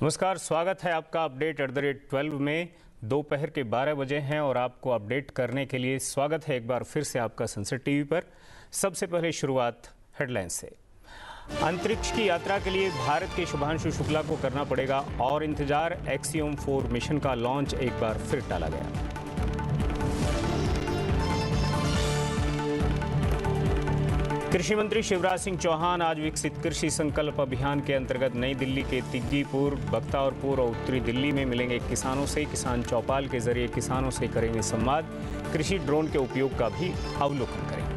नमस्कार, स्वागत है आपका अपडेट @12 में। दोपहर के 12 बजे हैं और आपको अपडेट करने के लिए स्वागत है एक बार फिर से आपका सनसेट टीवी पर। सबसे पहले शुरुआत हेडलाइन से। अंतरिक्ष की यात्रा के लिए भारत के शुभांशु शुक्ला को करना पड़ेगा और इंतजार। एक्सियोम 4 मिशन का लॉन्च एक बार फिर टाला गया। कृषि मंत्री शिवराज सिंह चौहान आज विकसित कृषि संकल्प अभियान के अंतर्गत नई दिल्ली के तिग्गीपुर, बख्तावरपुर और उत्तरी दिल्ली में मिलेंगे किसानों से। किसान चौपाल के जरिए किसानों से करेंगे संवाद। कृषि ड्रोन के उपयोग का भी अवलोकन करेंगे।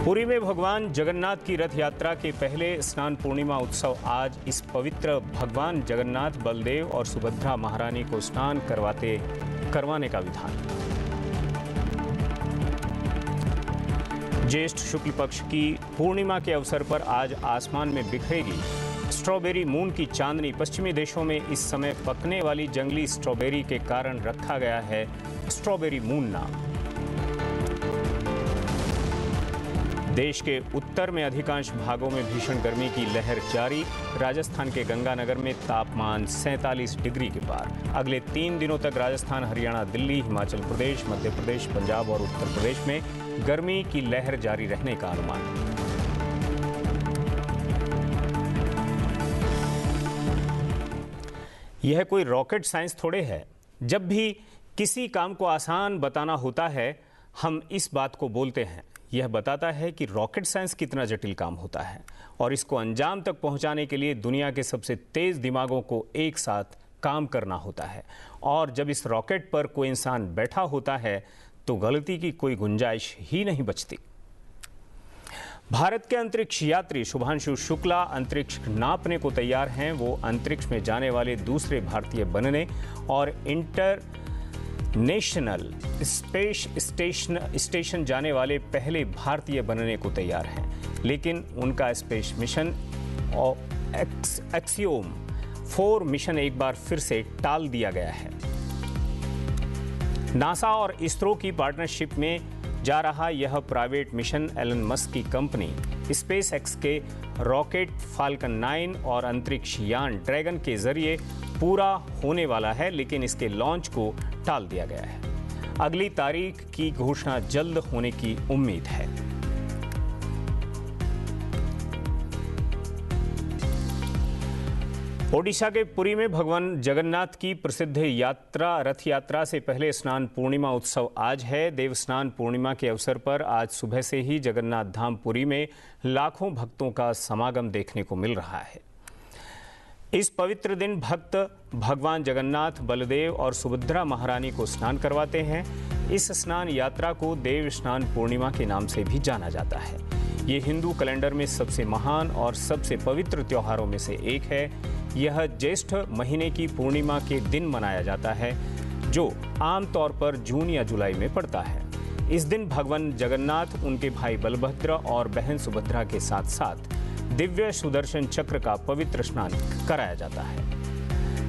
पुरी में भगवान जगन्नाथ की रथ यात्रा के पहले स्नान पूर्णिमा उत्सव आज। इस पवित्र भगवान जगन्नाथ, बलदेव और सुभद्रा महारानी को स्नान करवाने का विधान। ज्येष्ठ शुक्ल पक्ष की पूर्णिमा के अवसर पर आज आसमान में बिखरेगी स्ट्रॉबेरी मून की चांदनी। पश्चिमी देशों में इस समय पकने वाली जंगली स्ट्रॉबेरी के कारण रखा गया है स्ट्रॉबेरी मून नाम। देश के उत्तर में अधिकांश भागों में भीषण गर्मी की लहर जारी। राजस्थान के गंगानगर में तापमान 47 डिग्री के पार। अगले 3 दिनों तक राजस्थान, हरियाणा, दिल्ली, हिमाचल प्रदेश, मध्य प्रदेश, पंजाब और उत्तर प्रदेश में गर्मी की लहर जारी रहने का अनुमान। यह कोई रॉकेट साइंस थोड़े है। जब भी किसी काम को आसान बताना होता है, हम इस बात को बोलते हैं। यह बताता है कि रॉकेट साइंस कितना जटिल काम होता है और इसको अंजाम तक पहुंचाने के लिए दुनिया के सबसे तेज दिमागों को एक साथ काम करना होता है। और जब इस रॉकेट पर कोई इंसान बैठा होता है तो गलती की कोई गुंजाइश ही नहीं बचती। भारत के अंतरिक्ष यात्री शुभांशु शुक्ला अंतरिक्ष नापने को तैयार हैं। वो अंतरिक्ष में जाने वाले दूसरे भारतीय बनने और इंटरनेशनल स्पेस स्टेशन जाने वाले पहले भारतीय बनने को तैयार हैं। लेकिन उनका स्पेस मिशन और एक्सियोम 4 मिशन एक बार फिर से टाल दिया गया है। नासा और इसरो की पार्टनरशिप में जा रहा यह प्राइवेट मिशन एलन मस्क की कंपनी स्पेस एक्स के रॉकेट फाल्कन 9 और अंतरिक्ष यान ड्रैगन के जरिए पूरा होने वाला है, लेकिन इसके लॉन्च को टाल दिया गया है। अगली तारीख की घोषणा जल्द होने की उम्मीद है। ओडिशा के पुरी में भगवान जगन्नाथ की प्रसिद्ध रथ यात्रा से पहले स्नान पूर्णिमा उत्सव आज है। देव स्नान पूर्णिमा के अवसर पर आज सुबह से ही जगन्नाथ धाम पुरी में लाखों भक्तों का समागम देखने को मिल रहा है। इस पवित्र दिन भक्त भगवान जगन्नाथ, बलदेव और सुभद्रा महारानी को स्नान करवाते हैं। इस स्नान यात्रा को देव स्नान पूर्णिमा के नाम से भी जाना जाता है। ये हिंदू कैलेंडर में सबसे महान और सबसे पवित्र त्योहारों में से एक है। यह ज्येष्ठ महीने की पूर्णिमा के दिन मनाया जाता है, जो आमतौर पर जून या जुलाई में पड़ता है। इस दिन भगवान जगन्नाथ, उनके भाई बलभद्र और बहन सुभद्रा के साथ साथ दिव्य सुदर्शन चक्र का पवित्र स्नान कराया जाता है।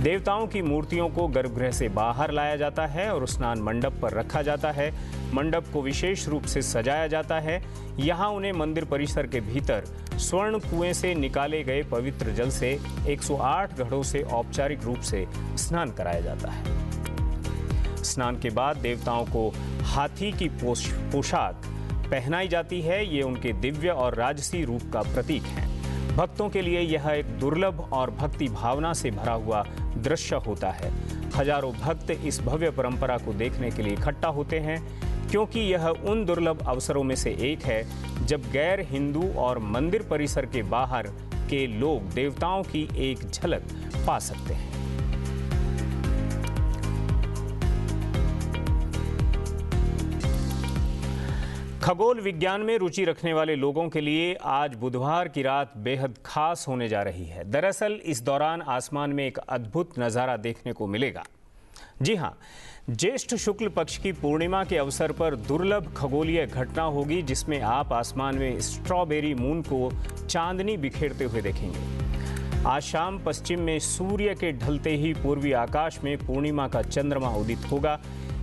देवताओं की मूर्तियों को गर्भगृह से बाहर लाया जाता है और स्नान मंडप पर रखा जाता है। मंडप को विशेष रूप से सजाया जाता है। यहाँ उन्हें मंदिर परिसर के भीतर स्वर्ण कुएं से निकाले गए पवित्र जल से 108 घड़ों से औपचारिक रूप से स्नान कराया जाता है। स्नान के बाद देवताओं को हाथी की पोशाक पहनाई जाती है। ये उनके दिव्य और राजसी रूप का प्रतीक है। भक्तों के लिए यह एक दुर्लभ और भक्ति भावना से भरा हुआ दृश्य होता है। हजारों भक्त इस भव्य परंपरा को देखने के लिए इकट्ठा होते हैं, क्योंकि यह उन दुर्लभ अवसरों में से एक है जब गैर हिंदू और मंदिर परिसर के बाहर के लोग देवताओं की एक झलक पा सकते हैं। खगोल विज्ञान में रुचि रखने वाले लोगों के लिए आज बुधवार की रात बेहद खास होने जा रही है। दरअसल इस दौरान आसमान में एक अद्भुत नज़ारा देखने को मिलेगा। जी हां, ज्येष्ठ शुक्ल पक्ष की पूर्णिमा के अवसर पर दुर्लभ खगोलीय घटना होगी, जिसमें आप आसमान में स्ट्रॉबेरी मून को चांदनी बिखेरते हुए देखेंगे। आज शाम पश्चिम में सूर्य के ढलते ही पूर्वी आकाश में पूर्णिमा का चंद्रमा उदित होगा।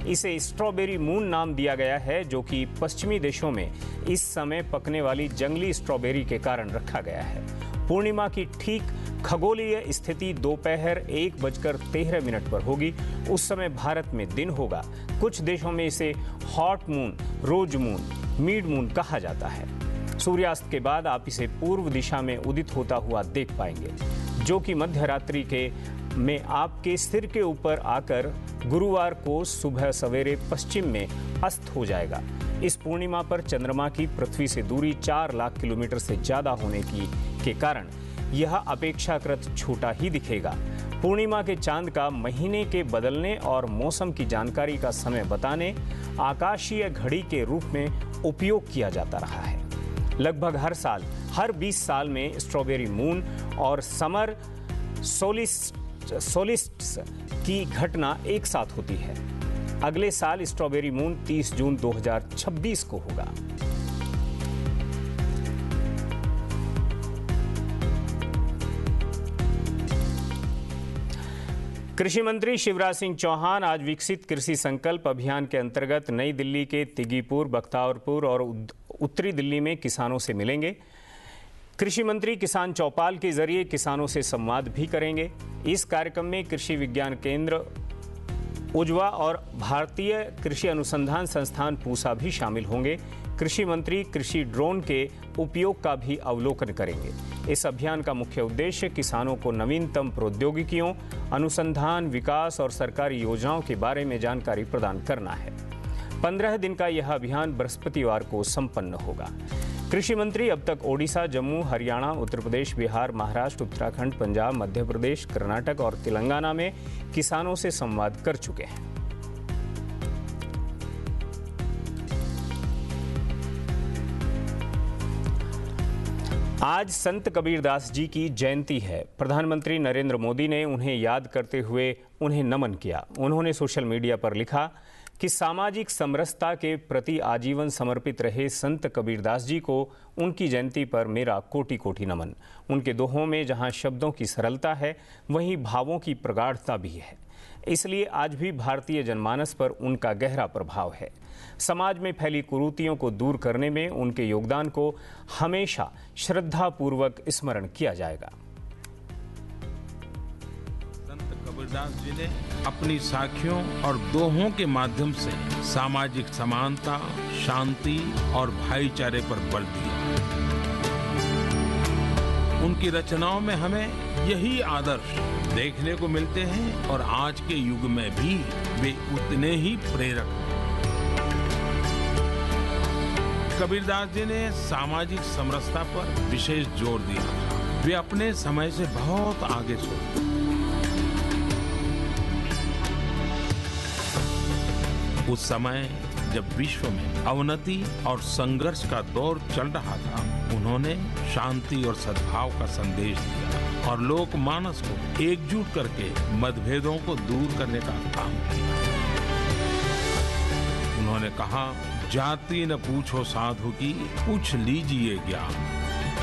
इसे स्ट्रॉबेरी मून नाम दिया गया है, जो कि पश्चिमी देशों में इस समय पकने वाली जंगली स्ट्रॉबेरी के कारण रखा गया है। पूर्णिमा की ठीक खगोलीय स्थिति दोपहर 1:13 पर होगी। उस समय भारत में दिन होगा। कुछ देशों में इसे हॉट मून, रोज मून, मिड मून कहा जाता है। सूर्यास्त के बाद आप इसे पूर्व दिशा में उदित होता हुआ देख पाएंगे, जो कि मध्य रात्रि में आपके सिर के ऊपर आकर गुरुवार को सुबह सवेरे पश्चिम में अस्त हो जाएगा। इस पूर्णिमा पर चंद्रमा की पृथ्वी से दूरी 4 लाख किलोमीटर से ज्यादा होने के कारण यह अपेक्षाकृत छोटा ही दिखेगा। पूर्णिमा के चांद का महीने के बदलने और मौसम की जानकारी का समय बताने आकाशीय घड़ी के रूप में उपयोग किया जाता रहा है। लगभग हर साल, हर 20 साल में स्ट्रॉबेरी मून और समर सोलिस्टिस की घटना एक साथ होती है। अगले साल स्ट्रॉबेरी मून 30 जून 2026 को होगा। कृषि मंत्री शिवराज सिंह चौहान आज विकसित कृषि संकल्प अभियान के अंतर्गत नई दिल्ली के तिगीपुर, बख्तावरपुर और उत्तरी दिल्ली में किसानों से मिलेंगे। कृषि मंत्री किसान चौपाल के जरिए किसानों से संवाद भी करेंगे। इस कार्यक्रम में कृषि विज्ञान केंद्र उजवा और भारतीय कृषि अनुसंधान संस्थान पूसा भी शामिल होंगे। कृषि मंत्री कृषि ड्रोन के उपयोग का भी अवलोकन करेंगे। इस अभियान का मुख्य उद्देश्य किसानों को नवीनतम प्रौद्योगिकियों, अनुसंधान, विकास और सरकारी योजनाओं के बारे में जानकारी प्रदान करना है। 15 दिन का यह अभियान बृहस्पतिवार को संपन्न होगा। कृषि मंत्री अब तक ओडिशा, जम्मू, हरियाणा, उत्तर प्रदेश, बिहार, महाराष्ट्र, उत्तराखंड, पंजाब, मध्य प्रदेश, कर्नाटक और तेलंगाना में किसानों से संवाद कर चुके हैं। आज संत कबीरदास जी की जयंती है। प्रधानमंत्री नरेंद्र मोदी ने उन्हें याद करते हुए उन्हें नमन किया। उन्होंने सोशल मीडिया पर लिखा कि सामाजिक समरसता के प्रति आजीवन समर्पित रहे संत कबीरदास जी को उनकी जयंती पर मेरा कोटि कोटि नमन। उनके दोहों में जहां शब्दों की सरलता है, वहीं भावों की प्रगाढ़ता भी है। इसलिए आज भी भारतीय जनमानस पर उनका गहरा प्रभाव है। समाज में फैली कुरीतियों को दूर करने में उनके योगदान को हमेशा श्रद्धापूर्वक स्मरण किया जाएगा। संत कबीरदास जी ने अपनी साखियों और दोहों के माध्यम से सामाजिक समानता, शांति और भाईचारे पर बल दिया। उनकी रचनाओं में हमें यही आदर्श देखने को मिलते हैं और आज के युग में भी वे उतने ही प्रेरक हैं। कबीरदास जी ने सामाजिक समरसता पर विशेष जोर दिया। वे अपने समय से बहुत आगे सोचते। उस समय जब विश्व में अवनति और संघर्ष का दौर चल रहा था, उन्होंने शांति और सद्भाव का संदेश दिया और लोकमानस को एकजुट करके मतभेदों को दूर करने का काम किया। उन्होंने कहा, जाति न पूछो साधु की, पूछ लीजिए ज्ञान।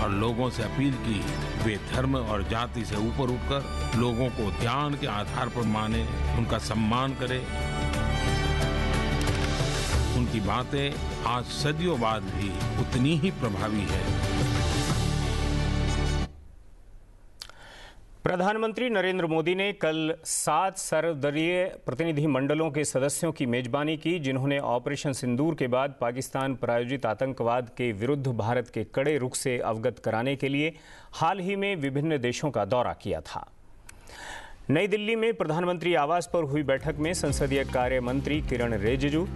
और लोगों से अपील की वे धर्म और जाति से ऊपर उठकर लोगों को ज्ञान के आधार पर माने, उनका सम्मान करें। उनकी बातें आज सदियों बाद भी उतनी ही प्रभावी है। प्रधानमंत्री नरेंद्र मोदी ने कल 7 सर्वदलीय प्रतिनिधि मंडलों के सदस्यों की मेजबानी की, जिन्होंने ऑपरेशन सिंदूर के बाद पाकिस्तान प्रायोजित आतंकवाद के विरुद्ध भारत के कड़े रुख से अवगत कराने के लिए हाल ही में विभिन्न देशों का दौरा किया था। नई दिल्ली में प्रधानमंत्री आवास पर हुई बैठक में संसदीय कार्य मंत्री किरण रिजिजू,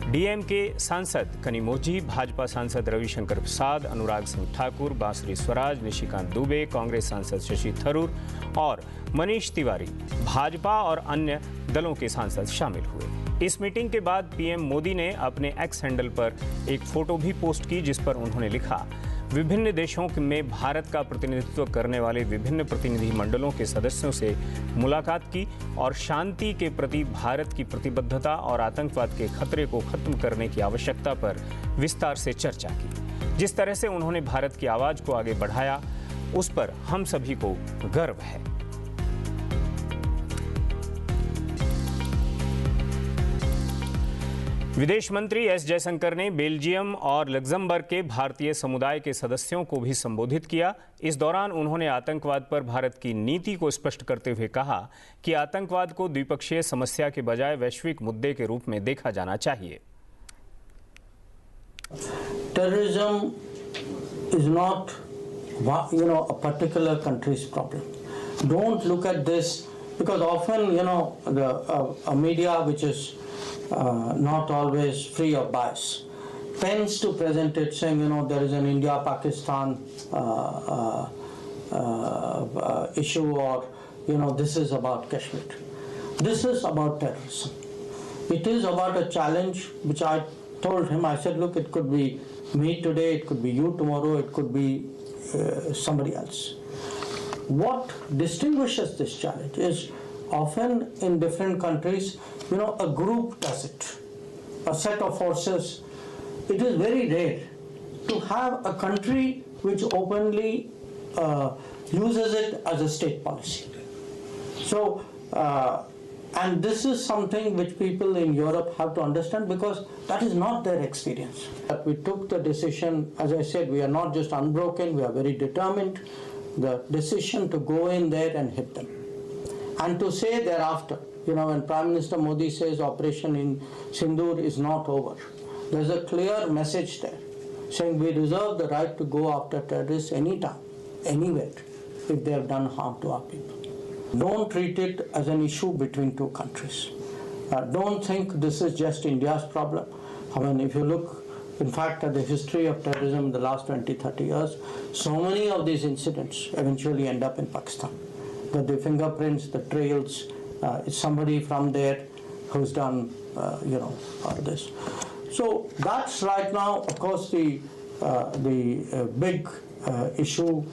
डीएमके सांसद कनिमोझी, भाजपा सांसद रविशंकर प्रसाद, अनुराग सिंह ठाकुर, बांसुरी स्वराज, निशिकांत दुबे, कांग्रेस सांसद शशि थरूर और मनीष तिवारी, भाजपा और अन्य दलों के सांसद शामिल हुए। इस मीटिंग के बाद पीएम मोदी ने अपने एक्स हैंडल पर एक फोटो भी पोस्ट की, जिस पर उन्होंने लिखा, विभिन्न देशों में भारत का प्रतिनिधित्व करने वाले विभिन्न प्रतिनिधि मंडलों के सदस्यों से मुलाकात की और शांति के प्रति भारत की प्रतिबद्धता और आतंकवाद के खतरे को खत्म करने की आवश्यकता पर विस्तार से चर्चा की। जिस तरह से उन्होंने भारत की आवाज को आगे बढ़ाया, उस पर हम सभी को गर्व है। विदेश मंत्री एस जयशंकर ने बेल्जियम और लग्जमबर्ग के भारतीय समुदाय के सदस्यों को भी संबोधित किया। इस दौरान उन्होंने आतंकवाद पर भारत की नीति को स्पष्ट करते हुए कहा कि आतंकवाद को द्विपक्षीय समस्या के बजाय वैश्विक मुद्दे के रूप में देखा जाना चाहिए। Terrorism is not, a particular country's problem. Don't look at this because often, a media which is not always free of bias tends to present it saying, there is an India-Pakistan issue, or, this is about Kashmir. This is about terrorism. It is about a challenge which I told him. I said, look, it could be me today, it could be you tomorrow, it could be somebody else. What distinguishes this challenge is often in different countries, a group does it, a set of forces. It is very rare to have a country which openly uses it as a state policy. So, and this is something which people in Europe have to understand because that is not their experience. But we took the decision, as I said, we are not just unbroken, we are very determined. The decision to go in there and hit them. And to say thereafter, when Prime Minister Modi says Operation in Sindoor is not over, there's a clear message there saying we reserve the right to go after terrorists anytime, anywhere, if they have done harm to our people. Don't treat it as an issue between two countries. Don't think this is just India's problem. I mean, if you look, in fact, at the history of terrorism in the last 20-30 years, so many of these incidents eventually end up in Pakistan. The fingerprints, the trails, it's somebody from there who's done, this. So that's right now, of course, the big issue.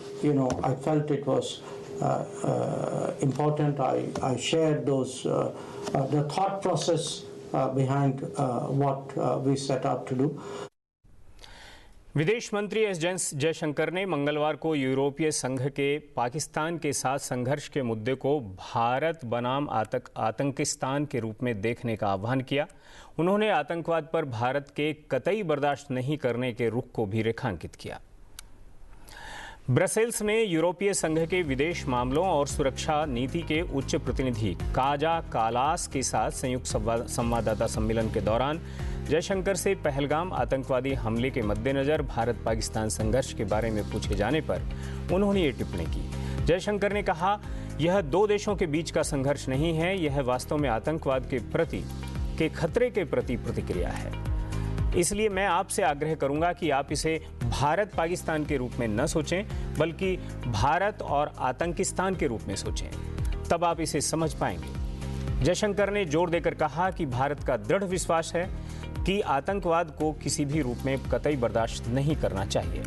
I felt it was important. I shared those the thought process behind what we set out to do. विदेश मंत्री S Jaishankar ने मंगलवार को यूरोपीय संघ के पाकिस्तान के साथ संघर्ष के मुद्दे को भारत बनाम आतंकिस्तान के रूप में देखने का आह्वान किया। उन्होंने आतंकवाद पर भारत के कतई बर्दाश्त नहीं करने के रुख को भी रेखांकित किया। ब्रसेल्स में यूरोपीय संघ के विदेश मामलों और सुरक्षा नीति के उच्च प्रतिनिधि काजा कालास के साथ संयुक्त संवाददाता सम्मेलन के दौरान जयशंकर से पहलगाम आतंकवादी हमले के मद्देनजर भारत पाकिस्तान संघर्ष के बारे में पूछे जाने पर उन्होंने ये टिप्पणी की। जयशंकर ने कहा, यह दो देशों के बीच का संघर्ष नहीं है, यह वास्तव में आतंकवाद के खतरे के प्रति प्रतिक्रिया है। इसलिए मैं आपसे आग्रह करूंगा कि आप इसे भारत पाकिस्तान के रूप में न सोचें, बल्कि भारत और आतंकिस्तान के रूप में सोचें। तब आप इसे समझ पाएंगे। जयशंकर ने जोर देकर कहा कि भारत का दृढ़ विश्वास है कि आतंकवाद को किसी भी रूप में कतई बर्दाश्त नहीं करना चाहिए।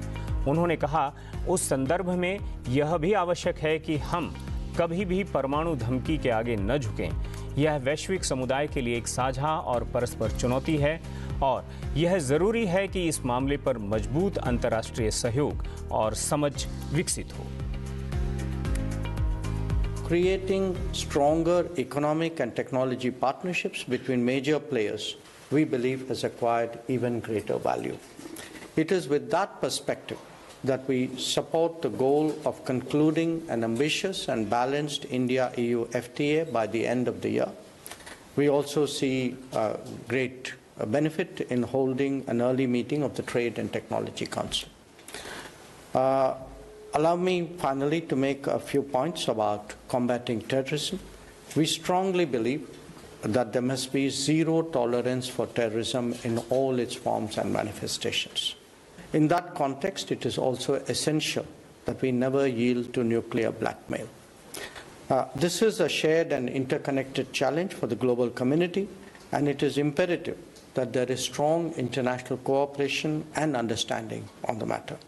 उन्होंने कहा, उस संदर्भ में यह भी आवश्यक है कि हम कभी भी परमाणु धमकी के आगे न झुकें। यह वैश्विक समुदाय के लिए एक साझा और परस्पर चुनौती है और यह जरूरी है कि इस मामले पर मजबूत अंतर्राष्ट्रीय सहयोग और समझ विकसित हो। Creating stronger economic and technology partnerships between major players, we believe, has acquired even greater value. It is with that perspective that we support the goal of concluding an ambitious and balanced India-EU FTA by the end of the year. We also see great benefit in holding an early meeting of the Trade and Technology Council. Allow me finally to make a few points about combating terrorism. We strongly believe that there must be zero tolerance for terrorism in all its forms and manifestations. In that context, it is also essential that we never yield to nuclear blackmail. This is a shared and interconnected challenge for the global community, and it is imperative that there is strong international cooperation and understanding on the matter.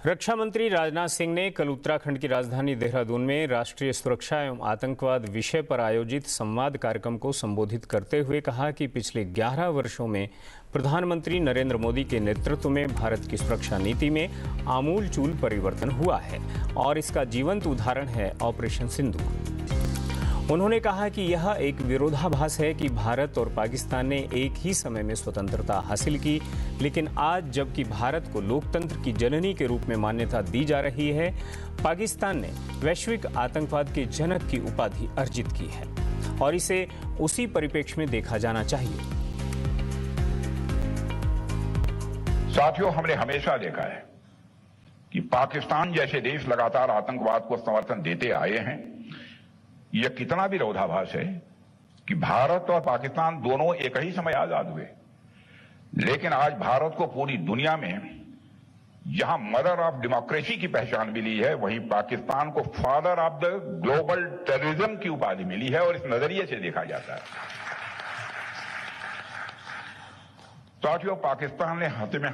रक्षा मंत्री राजनाथ सिंह ने कल उत्तराखंड की राजधानी देहरादून में राष्ट्रीय सुरक्षा एवं आतंकवाद विषय पर आयोजित संवाद कार्यक्रम को संबोधित करते हुए कहा कि पिछले 11 वर्षों में प्रधानमंत्री नरेंद्र मोदी के नेतृत्व में भारत की सुरक्षा नीति में आमूलचूल परिवर्तन हुआ है और इसका जीवंत उदाहरण है ऑपरेशन सिंदूर। उन्होंने कहा कि यह एक विरोधाभास है कि भारत और पाकिस्तान ने एक ही समय में स्वतंत्रता हासिल की, लेकिन आज जबकि भारत को लोकतंत्र की जननी के रूप में मान्यता दी जा रही है, पाकिस्तान ने वैश्विक आतंकवाद के जनक की उपाधि अर्जित की है और इसे उसी परिप्रेक्ष्य में देखा जाना चाहिए। साथियों, हमने हमेशा देखा है कि पाकिस्तान जैसे देश लगातार आतंकवाद को समर्थन देते आए हैं। यह कितना भी विरोधाभास है कि भारत और पाकिस्तान दोनों एक ही समय आजाद हुए, लेकिन आज भारत को पूरी दुनिया में जहां मदर ऑफ डेमोक्रेसी की पहचान मिली है, वहीं पाकिस्तान को father of the global terrorism की उपाधि मिली है और इस नजरिए से देखा जाता है। साथियों, पाकिस्तान ने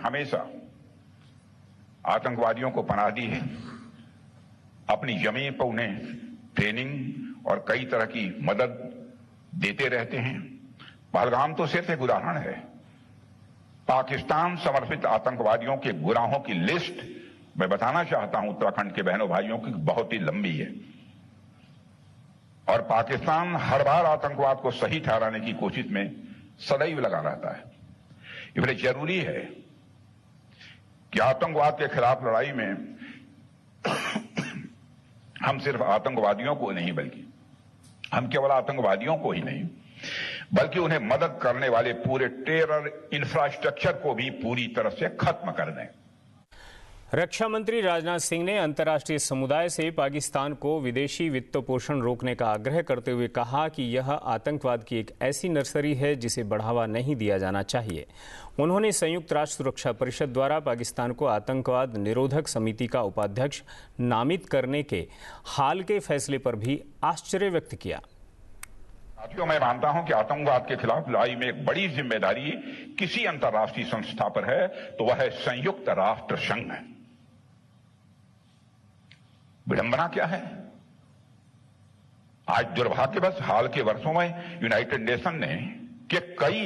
हमेशा आतंकवादियों को पनाह दी है, अपनी जमीन पर उन्हें ट्रेनिंग और कई तरह की मदद देते रहते हैं। पहलगाम तो सिर्फ एक उदाहरण है। पाकिस्तान समर्थित आतंकवादियों के गुनाहों की लिस्ट मैं बताना चाहता हूं उत्तराखंड के बहनों भाइयों की, बहुत ही लंबी है और पाकिस्तान हर बार आतंकवाद को सही ठहराने की कोशिश में सदैव लगा रहता है। इसलिए जरूरी है कि आतंकवाद के खिलाफ लड़ाई में हम सिर्फ आतंकवादियों को नहीं, बल्कि हम केवल आतंकवादियों को ही नहीं, बल्कि उन्हें मदद करने वाले पूरे टेरर इंफ्रास्ट्रक्चर को भी पूरी तरह से खत्म कर दें। रक्षा मंत्री राजनाथ सिंह ने अंतर्राष्ट्रीय समुदाय से पाकिस्तान को विदेशी वित्त पोषण रोकने का आग्रह करते हुए कहा कि यह आतंकवाद की एक ऐसी नर्सरी है जिसे बढ़ावा नहीं दिया जाना चाहिए। उन्होंने संयुक्त राष्ट्र सुरक्षा परिषद द्वारा पाकिस्तान को आतंकवाद निरोधक समिति का उपाध्यक्ष नामित करने के हाल के फैसले पर भी आश्चर्य व्यक्त किया। साथियों, मैं मानता हूं कि आतंकवाद के खिलाफ लड़ाई में एक बड़ी जिम्मेदारी किसी अंतर्राष्ट्रीय संस्था पर है, तो वह है संयुक्त राष्ट्र संघ। विडंबना क्या है? आज दुर्भाग्यवश हाल के वर्षों में यूनाइटेड नेशन ने के कई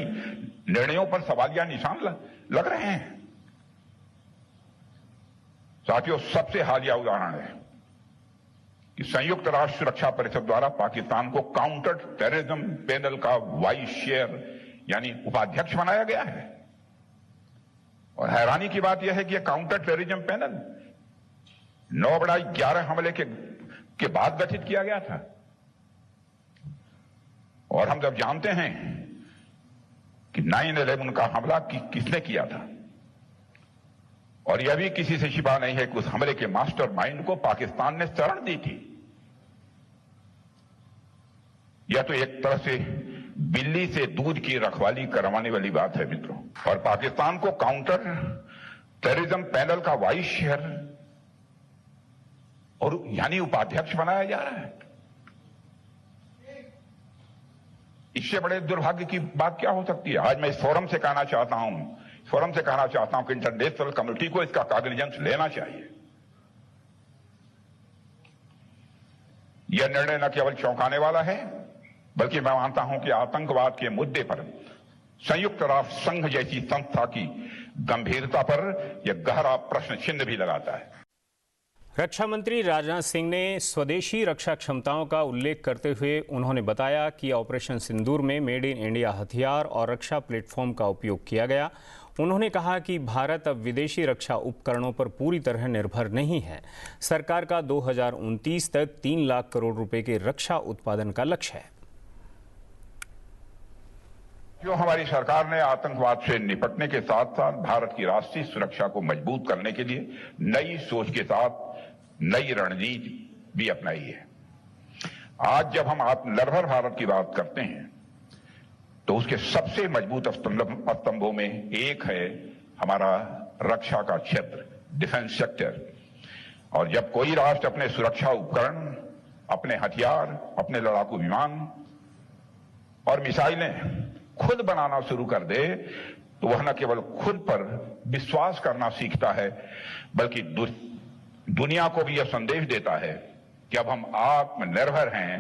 निर्णयों पर सवालिया निशान लग रहे हैं। साथियों, सबसे हालिया उदाहरण है कि संयुक्त राष्ट्र सुरक्षा परिषद द्वारा पाकिस्तान को काउंटर टेररिज्म पैनल का वाइस चेयर यानी उपाध्यक्ष बनाया गया है। और हैरानी की बात यह है कि यह काउंटर टेररिज्म पैनल 9/11 हमले के बाद गठित किया गया था और हम जब जानते हैं कि 9/11 का हमला किसने किया था और यह भी किसी से छिपा नहीं है कि उस हमले के मास्टरमाइंड को पाकिस्तान ने शरण दी थी। यह तो एक तरह से बिल्ली से दूध की रखवाली करवाने वाली बात है मित्रों। और पाकिस्तान को काउंटर टेररिज्म पैनल का वाइस चेयर और यानी उपाध्यक्ष बनाया जा रहा है। इससे बड़े दुर्भाग्य की बात क्या हो सकती है? आज मैं इस फोरम से कहना चाहता हूं कि इंटरनेशनल कम्युनिटी को इसका कॉग्निजेंस लेना चाहिए। यह निर्णय न केवल चौंकाने वाला है, बल्कि मैं मानता हूं कि आतंकवाद के मुद्दे पर संयुक्त राष्ट्र संघ जैसी संस्था की गंभीरता पर यह गहरा प्रश्न चिन्ह भी लगाता है। रक्षा मंत्री राजनाथ सिंह ने स्वदेशी रक्षा क्षमताओं का उल्लेख करते हुए उन्होंने बताया कि ऑपरेशन सिंदूर में मेड इन इंडिया हथियार और रक्षा प्लेटफॉर्म का उपयोग किया गया। उन्होंने कहा कि भारत अब विदेशी रक्षा उपकरणों पर पूरी तरह निर्भर नहीं है। सरकार का 2029 तक 3 लाख करोड़ रुपए के रक्षा उत्पादन का लक्ष्य है। जो हमारी सरकार ने आतंकवाद से निपटने के साथ साथ भारत की राष्ट्रीय सुरक्षा को मजबूत करने के लिए नई सोच के साथ नई रणनीति भी अपनाई है। आज जब हम आत्मनिर्भर भारत की बात करते हैं तो उसके सबसे मजबूत स्तंभों में एक है हमारा रक्षा का क्षेत्र, डिफेंस सेक्टर। और जब कोई राष्ट्र अपने सुरक्षा उपकरण, अपने हथियार, अपने लड़ाकू विमान और मिसाइलें खुद बनाना शुरू कर दे तो वह न केवल खुद पर विश्वास करना सीखता है, बल्कि दुनिया को भी यह संदेश देता है कि अब हम आत्मनिर्भर हैं,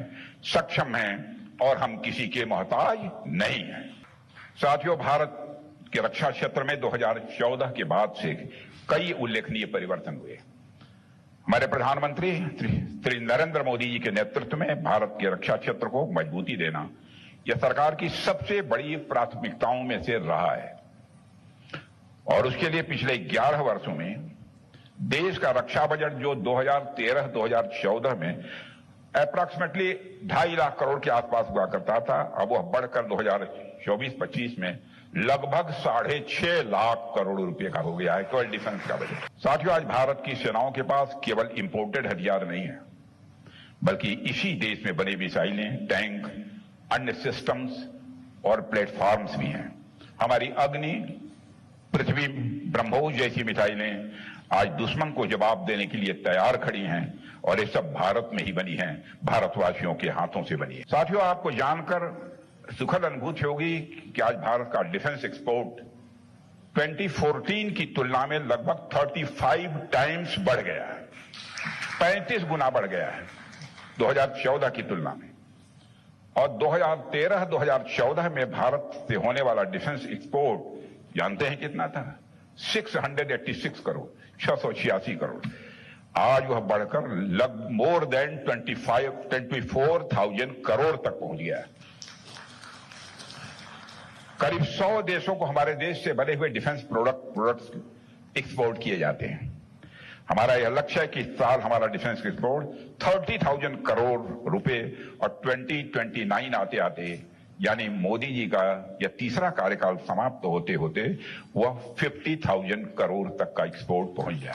सक्षम हैं और हम किसी के मोहताज नहीं हैं। साथियों, भारत के रक्षा क्षेत्र में 2014 के बाद से कई उल्लेखनीय परिवर्तन हुए। हमारे प्रधानमंत्री श्री नरेंद्र मोदी जी के नेतृत्व में भारत के रक्षा क्षेत्र को मजबूती देना यह सरकार की सबसे बड़ी प्राथमिकताओं में से रहा है और उसके लिए पिछले 11 वर्षों में देश का रक्षा बजट जो 2013-2014 में अप्रॉक्सीमेटली 2.5 लाख करोड़ के आसपास हुआ करता था, अब वह बढ़कर 2024-25 में लगभग 6.5 लाख करोड़ रुपए का हो गया है केवल डिफेंस का बजट। साथियों, आज भारत की सेनाओं के पास केवल इंपोर्टेड हथियार नहीं है, बल्कि इसी देश में बने मिसाइलें, टैंक, अन्य सिस्टम्स और प्लेटफॉर्म्स भी हैं। हमारी अग्नि, पृथ्वी, ब्रह्मोस जैसी मिसाइलें आज दुश्मन को जवाब देने के लिए तैयार खड़ी हैं और ये सब भारत में ही बनी हैं, भारतवासियों के हाथों से बनी है। साथियों, आपको जानकर सुखद अनुभूति होगी कि आज भारत का डिफेंस एक्सपोर्ट 2014 की तुलना में लगभग 35 टाइम्स बढ़ गया है, 35 गुना बढ़ गया है 2014 की तुलना में। और 2013-2014 में भारत से होने वाला डिफेंस एक्सपोर्ट जानते हैं कितना था? 686 करोड़, 686 करोड़। आज वह बढ़कर मोर देन 24,000 करोड़ तक पहुंच गया है। करीब 100 देशों को हमारे देश से बने हुए डिफेंस प्रोडक्ट्स एक्सपोर्ट किए जाते हैं। हमारा यह लक्ष्य है कि इस साल हमारा डिफेंस एक्सपोर्ट 30,000 करोड़ रुपए और 2029 आते आते यानी मोदी जी का यह तीसरा कार्यकाल समाप्त होते होते वह 50,000 करोड़ तक का एक्सपोर्ट पहुंच गया।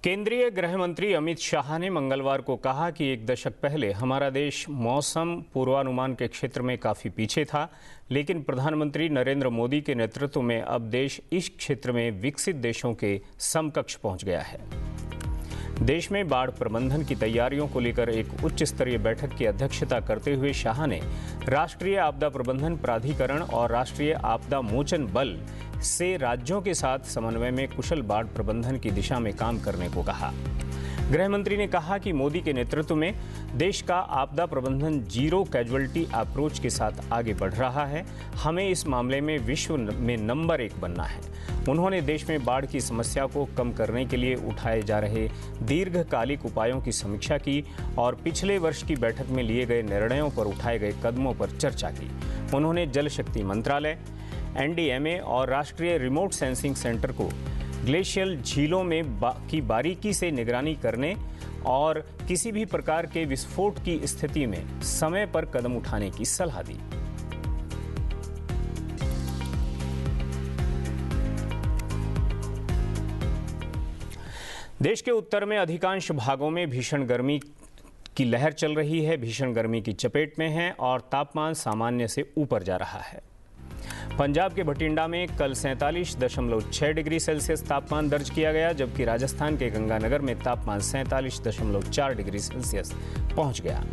केंद्रीय गृह मंत्री अमित शाह ने मंगलवार को कहा कि एक दशक पहले हमारा देश मौसम पूर्वानुमान के क्षेत्र में काफी पीछे था, लेकिन प्रधानमंत्री नरेंद्र मोदी के नेतृत्व में अब देश इस क्षेत्र में विकसित देशों के समकक्ष पहुंच गया है। देश में बाढ़ प्रबंधन की तैयारियों को लेकर एक उच्च स्तरीय बैठक की अध्यक्षता करते हुए शाह ने राष्ट्रीय आपदा प्रबंधन प्राधिकरण और राष्ट्रीय आपदा मोचन बल से राज्यों के साथ समन्वय में कुशल बाढ़ प्रबंधन की दिशा में काम करने को कहा। गृह मंत्री ने कहा कि मोदी के नेतृत्व में देश का आपदा प्रबंधन जीरो कैजुअल्टी अप्रोच के साथ आगे बढ़ रहा है। हमें इस मामले में विश्व में नंबर 1 बनना है। उन्होंने देश में बाढ़ की समस्या को कम करने के लिए उठाए जा रहे दीर्घकालिक उपायों की समीक्षा की और पिछले वर्ष की बैठक में लिए गए निर्णयों पर उठाए गए कदमों पर चर्चा की। उन्होंने जल शक्ति मंत्रालय, NDMA और राष्ट्रीय रिमोट सेंसिंग सेंटर को ग्लेशियल झीलों में की बारीकी से निगरानी करने और किसी भी प्रकार के विस्फोट की स्थिति में समय पर कदम उठाने की सलाह दी। देश के उत्तर में अधिकांश भागों में भीषण गर्मी की लहर चल रही है। भीषण गर्मी की चपेट में है और तापमान सामान्य से ऊपर जा रहा है। पंजाब के बठिंडा में कल 47.6 डिग्री सेल्सियस तापमान दर्ज किया गया, जबकि राजस्थान के गंगानगर में तापमान 47.4 डिग्री सेल्सियस पहुंच गया।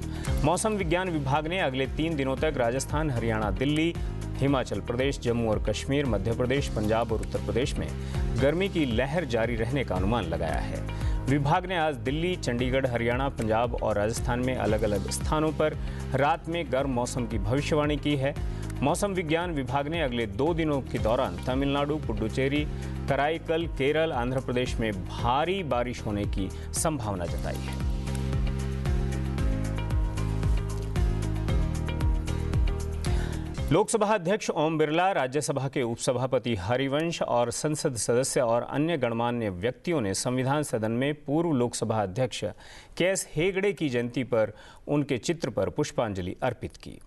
मौसम विज्ञान विभाग ने अगले 3 दिनों तक राजस्थान, हरियाणा, दिल्ली, हिमाचल प्रदेश, जम्मू और कश्मीर, मध्य प्रदेश, पंजाब और उत्तर प्रदेश में गर्मी की लहर जारी रहने का अनुमान लगाया है। विभाग ने आज दिल्ली, चंडीगढ़, हरियाणा, पंजाब और राजस्थान में अलग अलग स्थानों पर रात में गर्म मौसम की भविष्यवाणी की है। मौसम विज्ञान विभाग ने अगले 2 दिनों के दौरान तमिलनाडु, पुडुचेरी, कराईकल, केरल, आंध्र प्रदेश में भारी बारिश होने की संभावना जताई है। लोकसभा अध्यक्ष ओम बिरला, राज्यसभा के उपसभापति हरिवंश और संसद सदस्य और अन्य गणमान्य व्यक्तियों ने संविधान सदन में पूर्व लोकसभा अध्यक्ष KS हेगड़े की जयंती पर उनके चित्र पर पुष्पांजलि अर्पित की।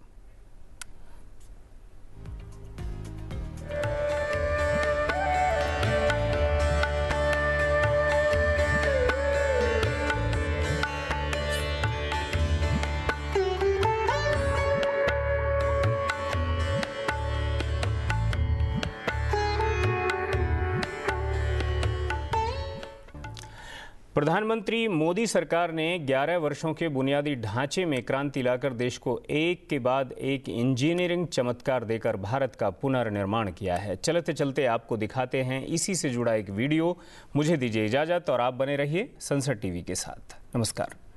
प्रधानमंत्री मोदी सरकार ने 11 वर्षों के बुनियादी ढांचे में क्रांति लाकर देश को एक के बाद एक इंजीनियरिंग चमत्कार देकर भारत का पुनर्निर्माण किया है। चलते चलते आपको दिखाते हैं इसी से जुड़ा एक वीडियो। मुझे दीजिए इजाजत और आप बने रहिए संसद टीवी के साथ। नमस्कार।